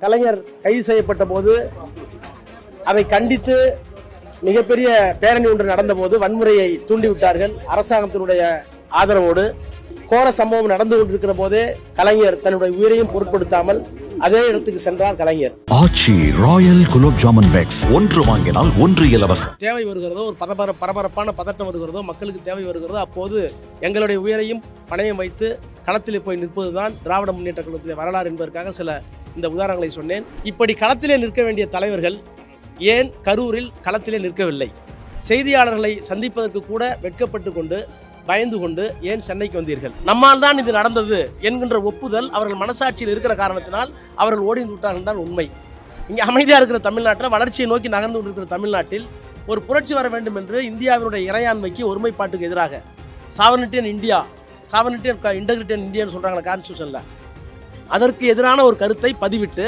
கலைஞர் கைது செய்யப்பட்ட போது அதை கண்டித்து மிகப்பெரிய பேரணி ஒன்று நடந்தபோது வன்முறையை தூண்டிவிட்டார்கள். அரசாங்கத்தினுடைய ஆதரவோடு கோர சம்பவம் நடந்து கொண்டிருக்கிற போதே கலைஞர் தன்னுடைய உயிரையும் பொருட்படுத்தாமல் அதே இடத்துக்கு சென்றார். கலைஞர் ஆச்சி ராயல் குலோப் ஜாமுன் பேக்ஸ் ஒன்று வாங்கினால் ஒன்று இலவசம். தேவை வருகிறதோ, ஒரு பரபரப்பான பதட்டம் வருகிறதோ, மக்களுக்கு தேவை வருகிறதோ, அப்போது எங்களுடைய உயிரையும் பணயம் வைத்து களத்திலே போய் நிற்பதுதான் திராவிட முன்னேற்ற கழகத்திலே வரலாறு என்பதற்காக சில இந்த உதாரணங்களை சொன்னேன். இப்படி களத்திலே நிற்க வேண்டிய தலைவர்கள் ஏன் கரூரில் களத்திலே நிற்கவில்லை? செய்தியாளர்களை சந்திப்பதற்கு கூட வெட்கப்பட்டு கொண்டு பயந்து கொண்டு ஏன் சென்னைக்கு வந்தீர்கள்? நம்மால் தான் இது நடந்தது என்கின்ற ஒப்புதல் அவர்கள் மனசாட்சியில் இருக்கிற காரணத்தினால் அவர்கள் ஓடி விட்டார்கள் தான் உண்மை. இங்கே அமைதியாக இருக்கிற தமிழ்நாட்டில், வளர்ச்சியை நோக்கி நகர்ந்து கொண்டிருக்கிற தமிழ்நாட்டில் ஒரு புரட்சி வர வேண்டும் என்று இந்தியாவினுடைய இறையாண்மைக்கு, ஒருமைப்பாட்டுக்கு எதிராக sovereignty and India, sovereignty and integrity and இந்தியான்னு சொல்கிறாங்களே கான்ஸ்டியூஷனில், அதற்கு எதிரான ஒரு கருத்தை பதிவிட்டு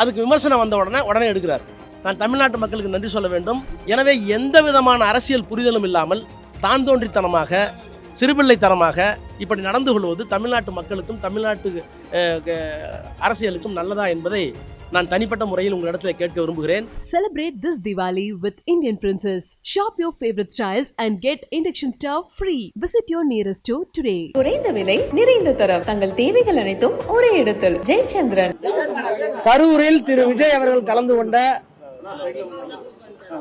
அதுக்கு விமர்சனம் வந்த உடனே எடுக்கிறார். நான் தமிழ்நாட்டு மக்களுக்கு நன்றி சொல்ல வேண்டும். எனவே எந்த விதமான அரசியல் புரிதலும் இல்லாமல் தான் தோன்றித்தனமாக, சிறுபிள்ளைத்தனமாக இப்படி நடந்து கொள்வது தமிழ்நாட்டு மக்களுக்கும் தமிழ்நாட்டு அரசியலுக்கும் நல்லதா என்பதை நான் தனிப்பட்ட முறையில் உங்களிடத்தில் கேட்க விரும்புகிறேன். Celebrate this Diwali with Indian Princess. Shop your favorite styles and get induction stove free. Visit your nearest store today. குறைந்த விலை, நிறைந்த தரம், தங்கள் தேவைகள் அனைத்தும் ஒரே இடத்தில். ஜெயச்சந்திரன். கரூரில் திரு விஜய் அவர்கள் கலந்து கொண்ட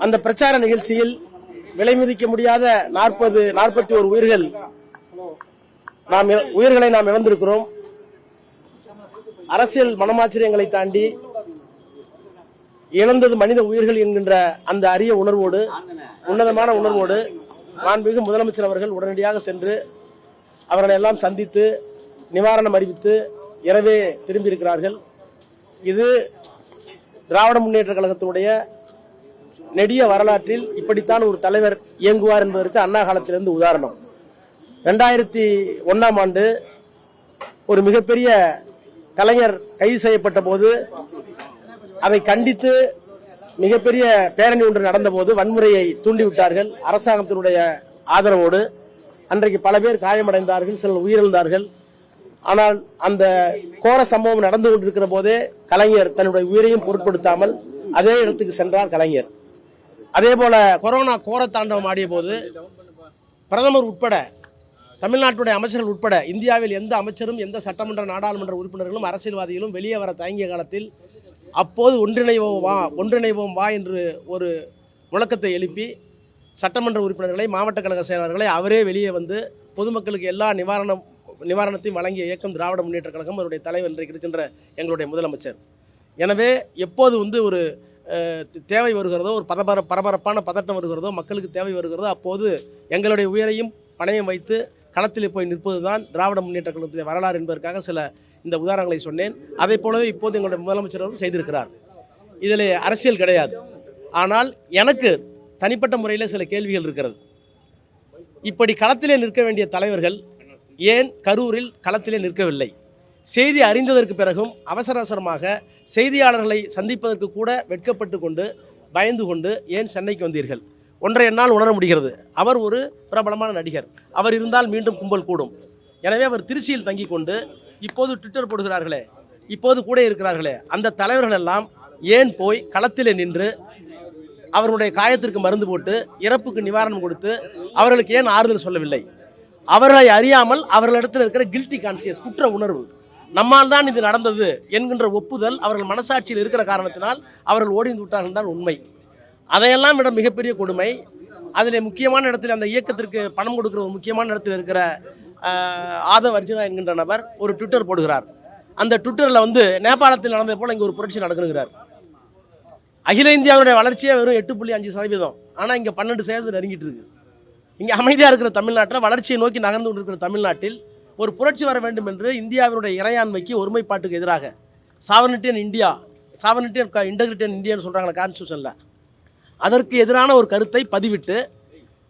அந்த பிரச்சார நிகழ்ச்சியில் விலை மதிக்க முடியாத 41 உயிர்களை நாம் இழந்திருக்கிறோம். அரசியல் மனமாச்சரியங்களை தாண்டி இழந்தது மனித உயிர்கள் என்கின்ற அந்த அரிய உணர்வோடு, உன்னதமான உணர்வோடு மாண்புமிகு முதலமைச்சர் அவர்கள் உடனடியாக சென்று அவர்களை எல்லாம் சந்தித்து நிவாரணம் அறிவித்து இரவே திரும்பியிருக்கிறார்கள். இது திராவிட முன்னேற்ற கழகத்தினுடைய நெடிய வரலாற்றில் இப்படித்தான் ஒரு தலைவர் இயங்குவார் என்பதற்கு அண்ணா காலத்திலிருந்து உதாரணம். 2001ஆம் ஆண்டு ஒரு மிகப்பெரிய கலைஞர் கைது செய்யப்பட்ட போது அதை கண்டித்து மிகப்பெரிய பேரணி ஒன்று நடந்தபோது வன்முறையை தூண்டிவிட்டார்கள். அரசாங்கத்தினுடைய ஆதரவோடு அன்றைக்கு பல பேர் காயமடைந்தார்கள், சிலர் உயிரிழந்தார்கள். ஆனால் அந்த கோர சம்பவம் நடந்து கொண்டிருக்கிற போதே கலைஞர் தன்னுடைய உயிரையும் பொருட்படுத்தாமல் அதே இடத்துக்கு சென்றார். கலைஞர் அதே போல கொரோனா கோரத்தாண்டவம் ஆடிய போது பிரதமர் உட்பட, தமிழ்நாட்டுடைய அமைச்சர்கள் உட்பட இந்தியாவில் எந்த அமைச்சரும், எந்த சட்டமன்ற நாடாளுமன்ற உறுப்பினர்களும், அரசியல்வாதிகளும் வெளியே வர தயங்கிய காலத்தில் அப்போது ஒன்றிணைவோம் வா என்று ஒரு முழக்கத்தை எழுப்பி சட்டமன்ற உறுப்பினர்களை, மாவட்ட கழக செயலாளர்களை அவரே வெளியே வந்து பொதுமக்களுக்கு எல்லா நிவாரணத்தையும் வழங்கிய இயக்கம் திராவிட முன்னேற்ற கழகம். அவருடைய தலைவர் இன்றைக்கு இருக்கின்ற எங்களுடைய முதலமைச்சர். எனவே எப்போது ஒரு தேவை வருகிறதோ, ஒரு பரபரப்பான பதட்டம் வருகிறதோ, மக்களுக்கு தேவை வருகிறதோ, அப்போது எங்களுடைய உயிரையும் பணயம் வைத்து களத்திலே போய் நிற்பதுதான் திராவிட முன்னேற்ற கழகத்திலே வரலாறு என்பதற்காக சில இந்த உதாரணங்களை சொன்னேன். அதை போலவே இப்போது எங்களுடைய முதலமைச்சரும் செய்திருக்கிறார். இதில் அரசியல் கிடையாது. ஆனால் எனக்கு தனிப்பட்ட முறையில் சில கேள்விகள் இருக்கிறது. இப்படி களத்திலே நிற்க வேண்டிய தலைவர்கள் ஏன் கரூரில் களத்திலே நிற்கவில்லை? செய்தி அறிந்ததற்கு பிறகும் அவசரமாக செய்தியாளர்களை சந்திப்பதற்கு கூட வெட்கப்பட்டு கொண்டு பயந்து கொண்டு ஏன் சென்னைக்கு வந்தீர்கள்? ஒன்றை என்னால் உணர முடிகிறது. அவர் ஒரு பிரபலமான நடிகர். அவர் இருந்தால் மீண்டும் கும்பல் கூடும். எனவே அவர் திருச்சியில் தங்கி கொண்டு இப்போது ட்விட்டர் போடுகிறார்களே, இப்போது கூட இருக்கிறார்களே, அந்த தலைவர்கள் எல்லாம் ஏன் போய் களத்திலே நின்று அவர்களுடைய காயத்திற்கு மருந்து போட்டு இறப்புக்கு நிவாரணம் கொடுத்து அவர்களுக்கு ஏன் ஆறுதல் சொல்லவில்லை? அவர்களை அறியாமல் அவர்களிடத்தில் இருக்கிற கில்ட்டி கான்சியஸ், குற்ற உணர்வு, நம்மால் தான் இது நடந்தது என்கின்ற ஒப்புதல் அவர்கள் மனசாட்சியில் இருக்கிற காரணத்தினால் அவர்கள் ஓடி விட்டார்கள் தான் உண்மை. அதையெல்லாம் விட மிகப்பெரிய கொடுமை, அதில் முக்கியமான இடத்தில் அந்த இயக்கத்திற்கு பணம் கொடுக்கிற ஒரு முக்கியமான இடத்தில் இருக்கிற ஆதவ் அர்ஜுனா என்கின்ற நபர் ஒரு ட்விட்டர் போடுகிறார். அந்த ட்விட்டரில் நேபாளத்தில் நடந்தது போல் இங்கே ஒரு புரட்சி நடக்கணுங்கிறார். அகில இந்தியாவுடைய வளர்ச்சியே வெறும் 8.5%. ஆனால் இங்கே 12% நெருங்கிட்டு இருக்கு. இங்கே அமைதியாக இருக்கிற தமிழ்நாட்டில், வளர்ச்சியை நோக்கி நகர்ந்து கொண்டிருக்கிற தமிழ்நாட்டில் ஒரு புரட்சி வர வேண்டும் என்று இந்தியாவினுடைய இறையாண்மைக்கு, ஒருமைப்பாட்டுக்கு எதிராக sovereignty and India, sovereignty and integrity and இந்தியான்னு சொல்கிறாங்களே கான்ஸ்டியூஷனில், அதற்கு எதிரான ஒரு கருத்தை பதிவிட்டு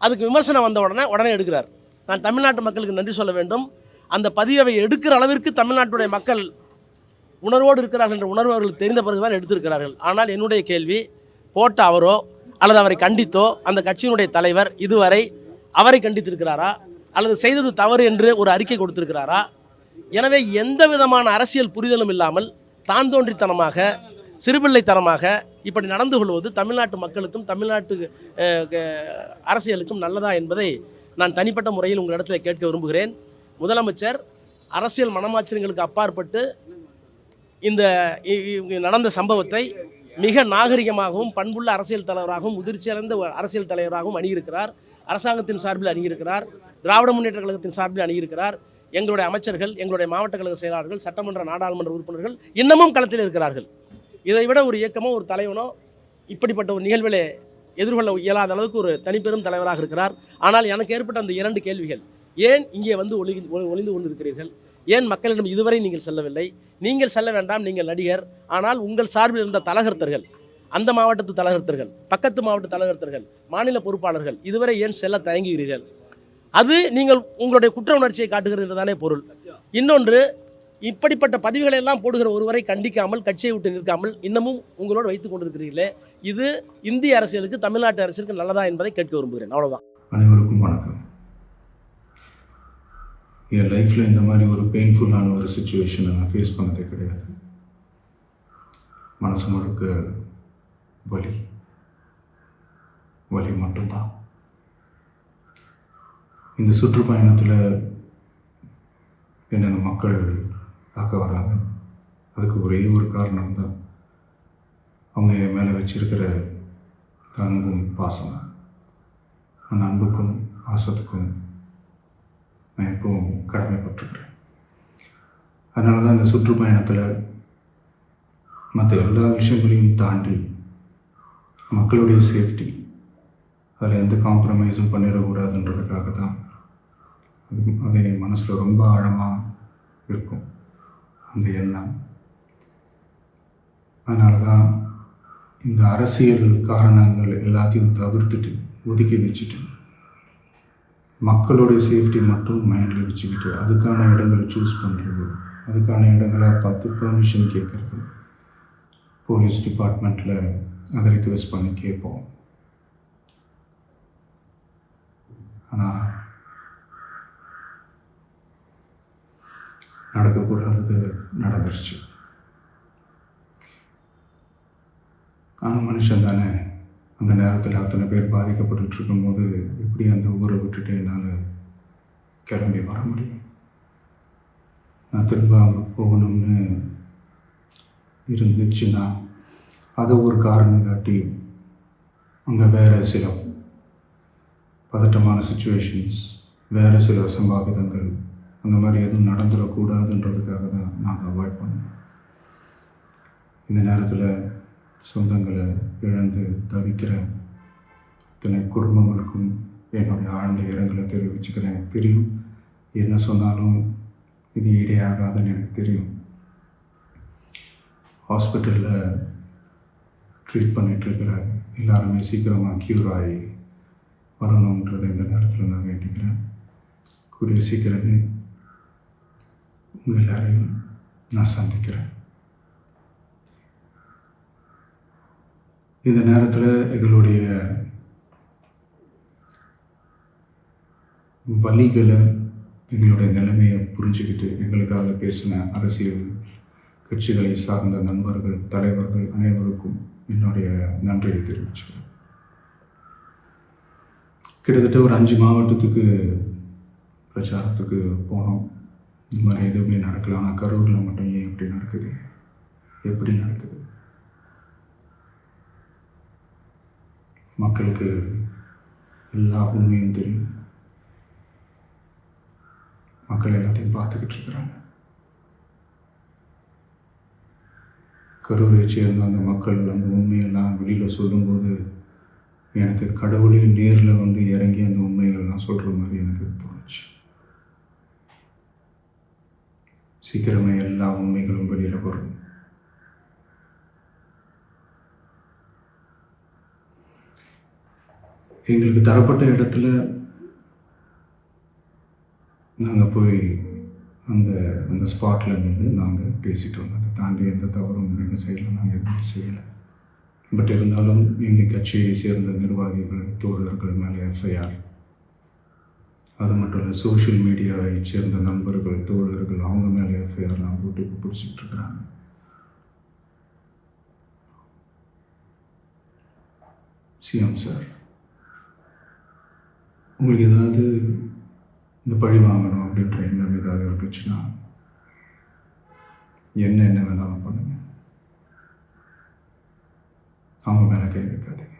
அதுக்கு விமர்சனம் வந்த உடனே எடுக்கிறார். நான் தமிழ்நாட்டு மக்களுக்கு நன்றி சொல்ல வேண்டும். அந்த பதிவை எடுக்கிற அளவிற்கு தமிழ்நாட்டுடைய மக்கள் உணர்வோடு இருக்கிறார்கள் என்ற உணர்வு அவர்களுக்கு தெரிந்த பிறகுதான் எடுத்திருக்கிறார்கள். ஆனால் என்னுடைய கேள்வி, போட்ட அவரோ அல்லது அவரை கண்டித்தோ அந்த கட்சியினுடைய தலைவர் இதுவரை அவரை கண்டித்திருக்கிறாரா அல்லது செய்தது தவறு என்று ஒரு அறிக்கை கொடுத்திருக்கிறாரா? எனவே எந்த விதமான அரசியல் புரிதலும் இல்லாமல் தான் தோன்றித்தனமாக சிறுபிள்ளைத்தனமாக இப்படி நடந்து கொள்வது தமிழ்நாட்டு மக்களுக்கும் தமிழ்நாட்டு அரசியலுக்கும் நல்லதா என்பதை நான் தனிப்பட்ட முறையில் உங்களிடத்தில் கேட்க விரும்புகிறேன். முதலமைச்சர் அரசியல் மனமாச்சரியங்களுக்கு அப்பாற்பட்டு இந்த நடந்த சம்பவத்தை மிக நாகரிகமாகவும் பண்புள்ள அரசியல் தலைவராகவும் முதிர்ச்சியடைந்த அரசியல் தலைவராகவும் அணியிருக்கிறார். அரசாங்கத்தின் சார்பில் அணியிருக்கிறார், திராவிட முன்னேற்ற கழகத்தின் சார்பில் அணியிருக்கிறார். எங்களுடைய அமைச்சர்கள், எங்களுடைய மாவட்ட கழக செயலாளர்கள், சட்டமன்ற நாடாளுமன்ற உறுப்பினர்கள் இன்னமும் களத்தில் இருக்கிறார்கள். இதை விட ஒரு இயக்கமோ ஒரு தலைவனோ இப்படிப்பட்ட ஒரு நிகழ்விலே எதிர்கொள்ள இயலாத அளவுக்கு ஒரு தனிப்பெரும் தலைவராக இருக்கிறார். ஆனால் எனக்கு ஏற்பட்ட அந்த 2 கேள்விகள், ஏன் இங்கே வந்து ஒளிந்து கொண்டிருக்கிறீர்கள்? ஏன் மக்களிடம் இதுவரை நீங்கள் செல்லவில்லை? நீங்கள் செல்ல வேண்டாம், நீங்கள் நடிகர். ஆனால் உங்கள் சார்பில் இருந்த தலகர்த்தர்கள், அந்த மாவட்டத்து தலகர்த்தர்கள், பக்கத்து மாவட்ட தலகர்த்தர்கள், மாநில பொறுப்பாளர்கள் இதுவரை ஏன் செல்ல தயங்குகிறீர்கள்? அது நீங்கள் உங்களுடைய குற்ற உணர்ச்சியை காட்டுகிறது என்றுதானே பொருள். இன்னொன்று, இப்படிப்பட்ட பதிவுகளை எல்லாம் போடுகிற ஒருவரை கண்டிக்காமல், கட்சியை விட்டு நிற்காமல் இன்னமும் உங்களோடு வைத்துக் கொண்டிருக்கிறீர்களே, இது இந்திய அரசியலுக்கு, தமிழ்நாட்டு அரசியலுக்கு நல்லதா என்பதை கேட்க விரும்புகிறேன். அவ்வளவுதான். அனைவருக்கும் வணக்கம். என் லைஃப்பில் இந்த மாதிரி ஒரு பெயின்ஃபுல்லான ஒரு சுச்சுவேஷனை நான் ஃபேஸ் பண்ணதே கிடையாது. மனசு முழுக்க வலி மட்டும்தான். இந்த சுற்றுப்பயணத்தில் என்னென்ன மக்கள் பார்க்க வராங்க, அதுக்கு ஒரே ஒரு காரணம் தான், அவங்க என் மேலே வச்சிருக்கிற அன்பும் பாசம். அந்த அன்புக்கும் பாசத்துக்கும் நான் எப்பவும் கடமைப்பட்டிருக்கிறேன். அதனால தான் இந்த சுற்றுப்பயணத்தில் மற்ற எல்லா விஷயங்களையும் தாண்டி மக்களுடைய சேஃப்டி, அதில் எந்த காம்ப்ரமைஸும் பண்ணிடக்கூடாதுன்றதுக்காக தான் அது என் மனசில் ரொம்ப ஆழமாக இருக்கும் அந்த எண்ணம். அதனால தான் இந்த அரசியல் காரணங்கள் எல்லாத்தையும் தவிர்த்துட்டு ஒதுக்கி வச்சுட்டு மக்களுடைய சேஃப்டி மட்டும் மைண்டில் வச்சுக்கிட்டு அதுக்கான இடங்களை சூஸ் பண்ணுறது, அதுக்கான இடங்களை பார்த்து பெர்மிஷன் கேட்குறது, போலீஸ் டிபார்ட்மெண்ட்டில் அதை ரிக்வெஸ்ட் பண்ணி கேட்போம். ஆனால் நடக்கக்கூடாதது நடந்துருச்சு. ஆனால் மனுஷன் தானே, அந்த நேரத்தில் அத்தனை பேர் பாதிக்கப்பட்டு இருக்கும்போது எப்படி அந்த ஊரை விட்டுட்டு என்னால் கிளம்பி வர முடியும்? நான் திரும்ப அங்கே போகணும்னு இருந்துச்சுன்னா அதை ஒரு காரணம் காட்டி அங்கே வேறு சில பதட்டமான சுச்சுவேஷன்ஸ், வேறு சில சம்பாவிதங்கள், அந்த மாதிரி எதுவும் நடந்துடக்கூடாதுன்றதுக்காக தான் நாங்கள் அவாய்ட் பண்ணோம். இந்த நேரத்தில் சொந்தங்களை இழந்து தவிக்கிற இத்தனை குடும்பங்களுக்கும் என்னுடைய ஆழ்ந்த இரங்கலை தெரிவிச்சுக்கிறேன். எனக்கு தெரியும், என்ன சொன்னாலும் இது ஈடேயாகாதுன்னு எனக்கு தெரியும். ஹாஸ்பிட்டலில் ட்ரீட் பண்ணிகிட்ருக்கிற எல்லாருமே சீக்கிரமாக க்யூர் ஆகி வரணுன்றதை இந்த நேரத்தில் நான் வேண்டிக்கிறேன். கூடிய சீக்கிரமே உங்கள் எல்லாரையும் நான் சந்திக்கிறேன். இந்த நேரத்தில் எங்களுடைய வலிகளை, எங்களுடைய நிலைமையை புரிஞ்சுக்கிட்டு எங்களுக்காக பேசின அரசியல் கட்சிகளை சார்ந்த நண்பர்கள், தலைவர்கள் அனைவருக்கும் என்னுடைய நன்றியை தெரிவிச்சுக்கிறேன். கிட்டத்தட்ட ஒரு 5 மாவட்டத்துக்கு பிரச்சாரத்துக்கு போனோம். இந்த மாதிரி எதுவுமே நடக்கல. ஆனால் கரூரில் மட்டும் ஏன் இப்படி நடக்குது, எப்படி நடக்குது? மக்களுக்கு எல்லா உண்மையும் தெரியும். மக்கள் எல்லாத்தையும் பார்த்துக்கிட்டு இருக்கிறாங்க. கரூரை சேர்ந்த அந்த மக்கள் அந்த உண்மையெல்லாம் வெளியில் சொல்லும்போது எனக்கு கடவுளே நேரில் வந்து இறங்கி அந்த உண்மைகள்லாம் சொல்கிற மாதிரி எனக்கு தோணுச்சு. சீக்கிரமே எல்லா உண்மைகளும் வெளியில் வரும். எங்களுக்கு தரப்பட்ட இடத்துல நாங்கள் போய் அந்த ஸ்பாட்டில் நின்று நாங்கள் பேசிட்டு வந்தோம். அதை தாண்டி எந்த தவறும் எங்கள் சைடில் நாங்கள் எதுவும் செய்யலை. பட் இருந்தாலும் எங்கள் கட்சியை சேர்ந்த நிர்வாகிகள், தோழர்கள் மேலே எஃப்ஐஆர், அது மட்டும் இல்லை சோஷியல் மீடியாவை சேர்ந்த நண்பர்கள், தோழர்கள் அவங்க மேலே எஃப்ஐஆர்லாம் போட்டு பிடிச்சிட்டு இருக்கிறாங்க. சிஎம் சார், உங்களுக்கு ஏதாவது இந்த பழி வாங்கணும் அப்படின்ற எண்ணம் ஏதாவது இருந்துச்சுன்னா என்ன வேணாலும் பண்ணுங்க. அவங்க மேலே கை வைக்காதீங்க.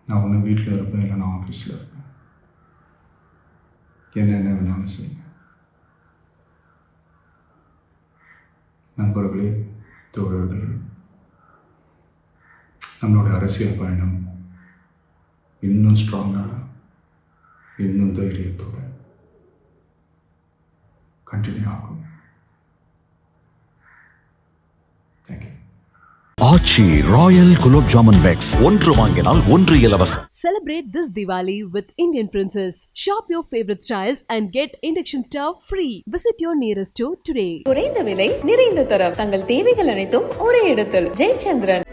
நான் ஒன்று வீட்டில் இருப்பேன், இல்லை நான் ஆஃபீஸில் இருப்பேன். என்ன வேணாலும் செய்யுங்க. நண்பர்களே, தோழர்களே, நம்மளுடைய அரசியல் பயணம் இன்னும் ஸ்ட்ராங்காக, இன்னும் தைரியத்தோடு கண்டினியூ ஆகும். தேங்க்யூ. ஆச்சி ராயல் குலோப் ஜாமுன் பேக்ஸ், ஒன்று வாங்கினால் ஒன்று இலவசம். Celebrate this Diwali with Indian Princess. Shop your favorite styles and get induction stove free. Visit your nearest store today. குறைந்த விலை, நிறைந்த தரம், தங்கள் தேவைகள் அனைத்தும் ஒரே இடத்தில். ஜெயச்சந்திரன்.